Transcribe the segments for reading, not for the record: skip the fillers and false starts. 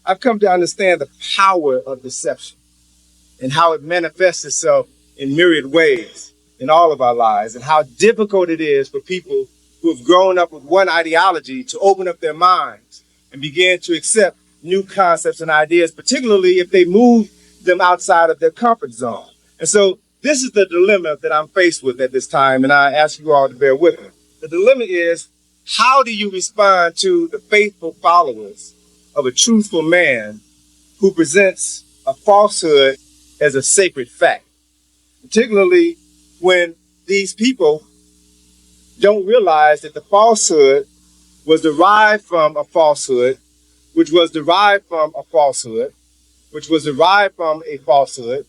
I've come to understand the power of deception and how it manifests itself in myriad ways in all of our lives, and how difficult it is for people who have grown up with one ideology to open up their minds and begin to accept new concepts and ideas, particularly if they move them outside of their comfort zone. And so this is the dilemma that I'm faced with at this time, and I ask you all to bear with me. The dilemma is, how do you respond to the faithful followers of a truthful man who presents a falsehood as a sacred fact, particularly when these people don't realize that the falsehood was derived from a falsehood, which was derived from a falsehood, which was derived from a falsehood,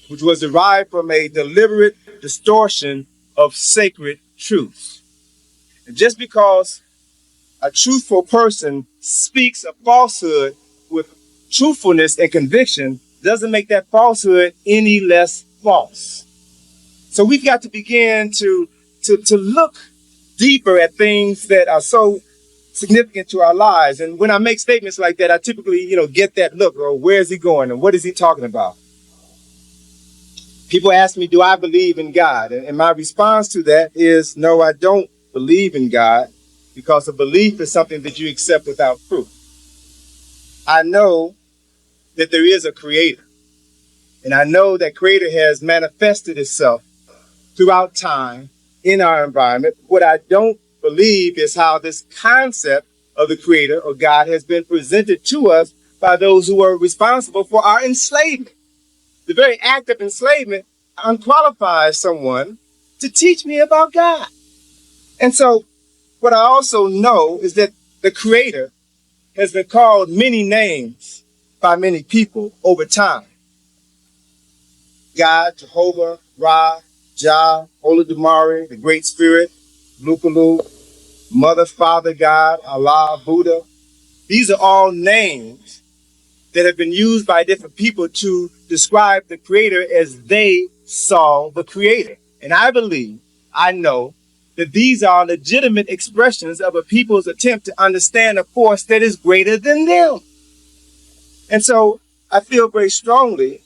which was derived from a deliberate distortion of sacred truths. And just because a truthful person speaks a falsehood with truthfulness and conviction doesn't make that falsehood any less false. So we've got to begin to look deeper at things that are so significant to our lives. And when I make statements like that, I typically, get that look, or where is he going and what is he talking about? People ask me, do I believe in God? And my response to that is, no, I don't believe in God, because a belief is something that you accept without proof. I know that there is a creator, and I know that creator has manifested itself throughout time in our environment. What I don't believe is how this concept of the creator or God has been presented to us by those who are responsible for our enslavement. The very act of enslavement unqualifies someone to teach me about God. And so what I also know is that the creator has been called many names by many people over time. God, Jehovah, Ra, Jah, Holy Damari, the Great Spirit, Lukalu, Mother, Father, God, Allah, Buddha. These are all names that have been used by different people to describe the creator as they saw the creator. And I know that these are legitimate expressions of a people's attempt to understand a force that is greater than them. And so I feel very strongly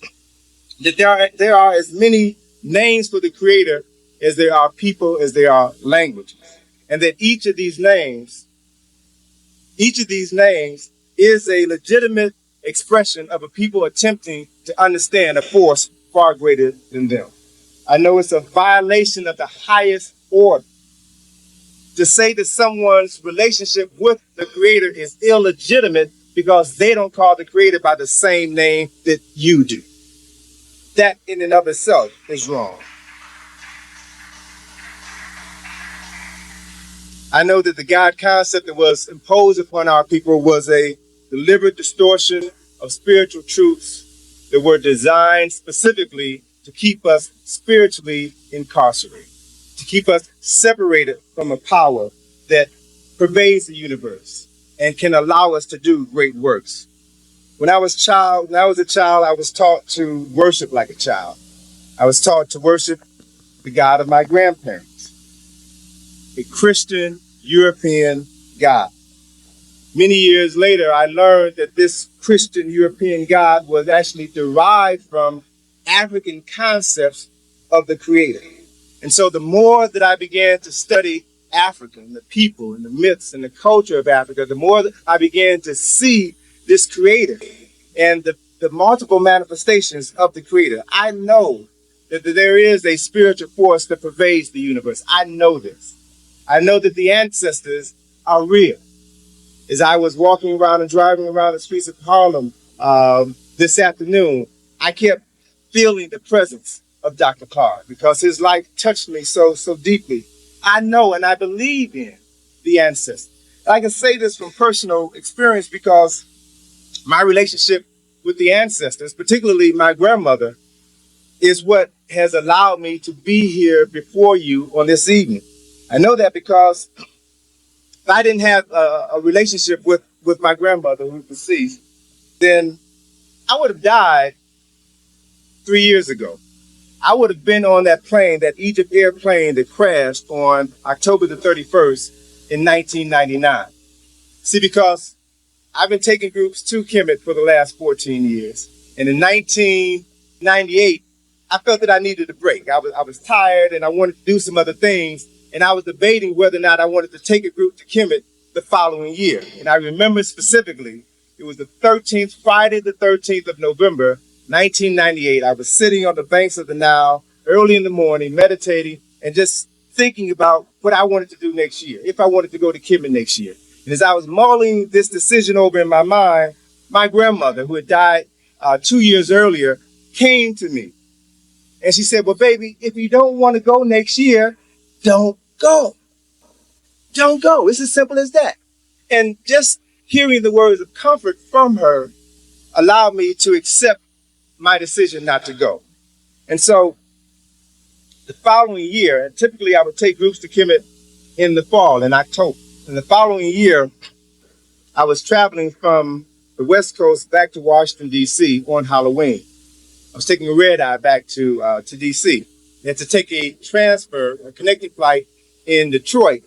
that there are as many names for the creator as there are people, as there are languages. And that each of these names is a legitimate expression of a people attempting to understand a force far greater than them. I know it's a violation of the highest order to say that someone's relationship with the creator is illegitimate because they don't call the creator by the same name that you do. That in and of itself is wrong. I know that the God concept that was imposed upon our people was a deliberate distortion of spiritual truths that were designed specifically to keep us spiritually incarcerated, to keep us separated from a power that pervades the universe and can allow us to do great works. When I was a child, I was taught to worship like a child. I was taught to worship the God of my grandparents, a Christian European God. Many years later, I learned that this Christian European God was actually derived from African concepts of the Creator. And so the more that I began to study Africa and the people and the myths and the culture of Africa, the more that I began to see this Creator and the multiple manifestations of the Creator. I know that there is a spiritual force that pervades the universe. I know this. I know that the ancestors are real. As I was walking around and driving around the streets of Harlem this afternoon, I kept feeling the presence of Dr. Clark because his life touched me so deeply. I know and I believe in the ancestors. I can say this from personal experience because my relationship with the ancestors, particularly my grandmother, is what has allowed me to be here before you on this evening. I know that because if I didn't have a relationship with my grandmother who's deceased, then I would have died 3 years ago. I would have been on that plane, that Egypt airplane that crashed on October the 31st in 1999. See, because I've been taking groups to Kemet for the last 14 years. And in 1998, I felt that I needed a break. I was tired and I wanted to do some other things. And I was debating whether or not I wanted to take a group to Kemet the following year. And I remember specifically, it was the 13th, Friday the 13th of November, 1998. I was sitting on the banks of the Nile early in the morning, meditating and just thinking about what I wanted to do next year, if I wanted to go to Kemet next year. And as I was mulling this decision over in my mind, my grandmother, who had died 2 years earlier, came to me. And she said, well, baby, if you don't want to go next year, don't go. Don't go. It's as simple as that. And just hearing the words of comfort from her allowed me to accept my decision not to go. And so the following year, and typically I would take groups to Kemet in the fall, in October. And the following year, I was traveling from the West Coast back to Washington, D.C. on Halloween. I was taking a red eye back to D.C. I had to take a connecting flight in Detroit,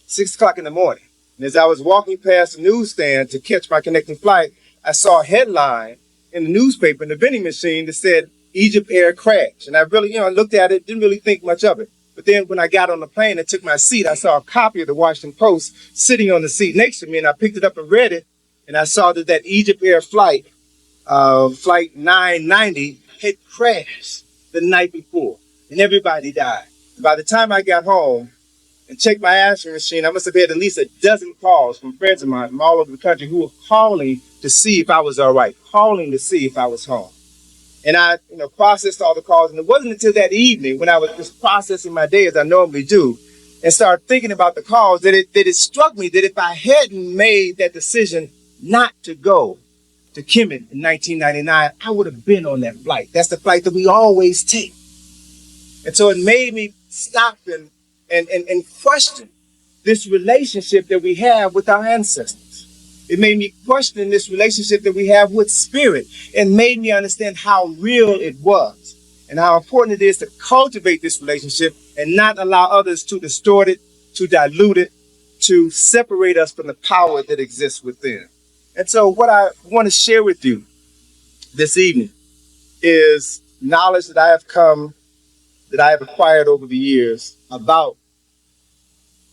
6 o'clock in the morning. And as I was walking past the newsstand to catch my connecting flight, I saw a headline in the newspaper, in the vending machine, that said, Egypt Air crash. And I really, I looked at it, didn't really think much of it. But then when I got on the plane and took my seat, I saw a copy of the Washington Post sitting on the seat next to me, and I picked it up and read it. And I saw that Egypt Air flight, flight 990, had crashed the night before, and everybody died. And by the time I got home and checked my answering machine, I must have had at least a dozen calls from friends of mine from all over the country who were calling to see if I was all right, calling to see if I was home. And I, processed all the calls. And it wasn't until that evening, when I was just processing my day as I normally do, and started thinking about the calls, that it struck me that if I hadn't made that decision not to go to Kemet in 1999, I would have been on that flight. That's the flight that we always take. And so it made me stop and question this relationship that we have with our ancestors. It made me question this relationship that we have with spirit, and made me understand how real it was and how important it is to cultivate this relationship and not allow others to distort it, to dilute it, to separate us from the power that exists within. And so what I want to share with you this evening is knowledge that I have acquired over the years about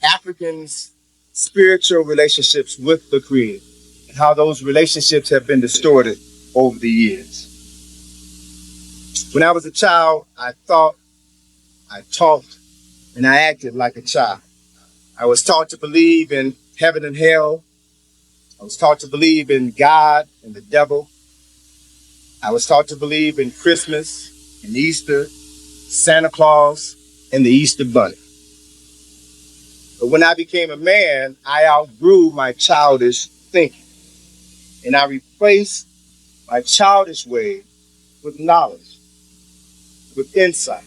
Africans' spiritual relationships with the Creator, and how those relationships have been distorted over the years. When I was a child, I thought, I talked, and I acted like a child. I was taught to believe in heaven and hell. I was taught to believe in God and the devil. I was taught to believe in Christmas and Easter, Santa Claus, and the Easter Bunny. But when I became a man, I outgrew my childish thinking, and I replaced my childish ways with knowledge, with insight,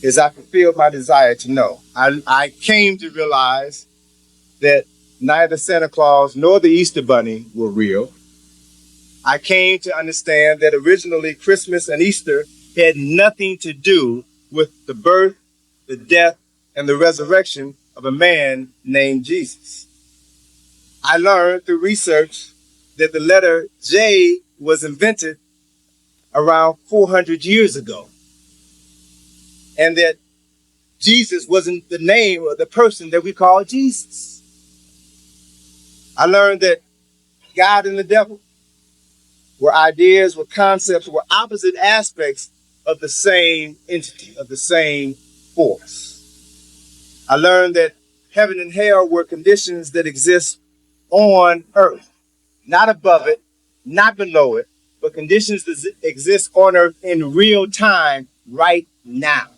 as I fulfilled my desire to know. I came to realize that neither Santa Claus nor the Easter Bunny were real. I came to understand that originally Christmas and Easter had nothing to do with the birth, the death, and the resurrection of a man named Jesus. I learned through research that the letter J was invented around 400 years ago, and that Jesus wasn't the name of the person that we call Jesus. I learned that God and the devil were ideas, were concepts, were opposite aspects of the same entity, of the same force. I learned that heaven and hell were conditions that exist on earth, not above it, not below it, but conditions that exist on earth in real time right now.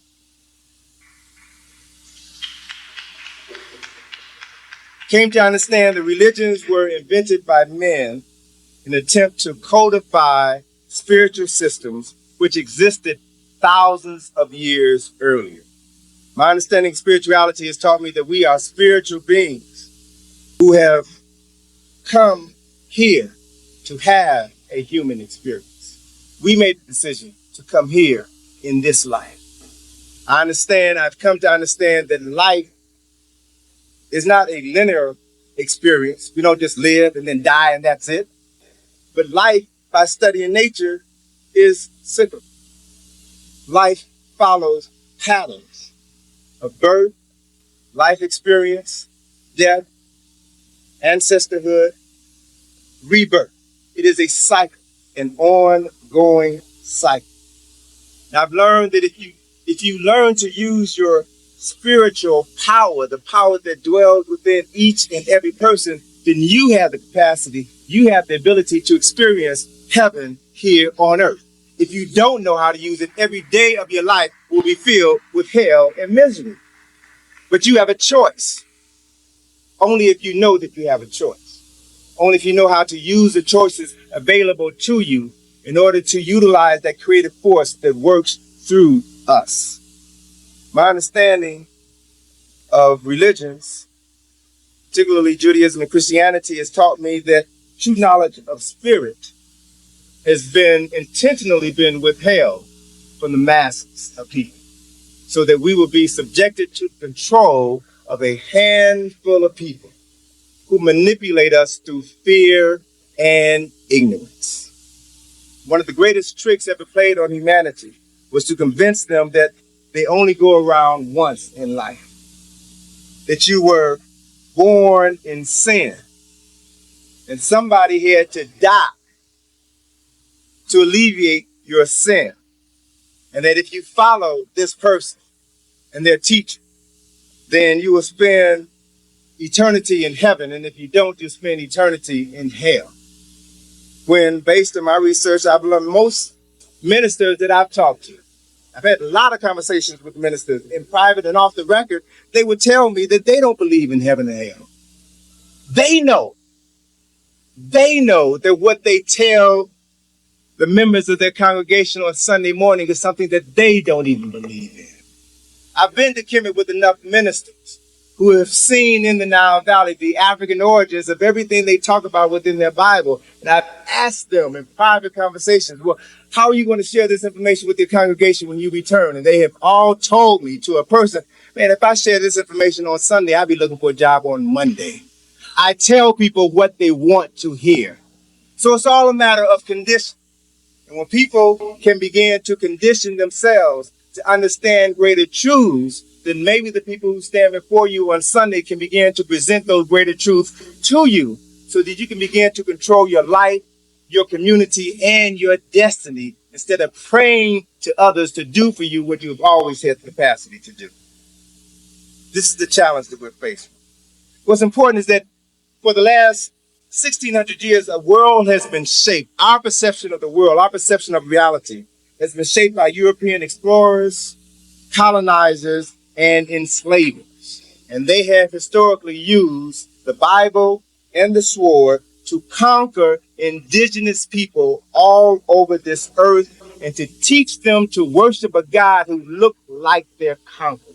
Came to understand that religions were invented by men in an attempt to codify spiritual systems which existed thousands of years earlier. My understanding of spirituality has taught me that we are spiritual beings who have come here to have a human experience. We made the decision to come here in this life. I've come to understand that life is not a linear experience. We don't just live and then die and that's it. But life, by studying nature, is cyclical. Life follows patterns of birth, life experience, death, ancestorhood, rebirth. It is a cycle, an ongoing cycle. Now, I've learned that if you learn to use your spiritual power, the power that dwells within each and every person, then you have the capacity, you have the ability to experience heaven here on earth. If you don't know how to use it, every day of your life will be filled with hell and misery. But you have a choice. Only if you know that you have a choice. Only if you know how to use the choices available to you in order to utilize that creative force that works through us. My understanding of religions, particularly Judaism and Christianity, has taught me that true knowledge of spirit has been intentionally withheld from the masses of people so that we will be subjected to the control of a handful of people who manipulate us through fear and ignorance. One of the greatest tricks ever played on humanity was to convince them that they only go around once in life, that you were born in sin and somebody had to die to alleviate your sin, and that if you follow this person and their teaching, then you will spend eternity in heaven, and if you don't, you'll spend eternity in hell. When, based on my research, I've learned most ministers that I've talked to, I've had a lot of conversations with ministers in private and off the record, they would tell me that they don't believe in heaven and hell. They know that what they tell the members of their congregation on Sunday morning is something that they don't even believe in. I've been to Kemet with enough ministers who have seen in the Nile Valley the African origins of everything they talk about within their Bible. And I've asked them in private conversations, well, how are you going to share this information with your congregation when you return? And they have all told me to a person, man, if I share this information on Sunday, I'll be looking for a job on Monday. I tell people what they want to hear. So it's all a matter of condition. And when people can begin to condition themselves to understand greater truths, then maybe the people who stand before you on Sunday can begin to present those greater truths to you so that you can begin to control your life, your community, and your destiny instead of praying to others to do for you what you've always had the capacity to do. This is the challenge that we're facing. What's important is that for the last 1,600 years, a world has been shaped. Our perception of the world, our perception of reality has been shaped by European explorers, colonizers, and enslavers. And they have historically used the Bible and the sword to conquer indigenous people all over this earth and to teach them to worship a God who looked like their conqueror.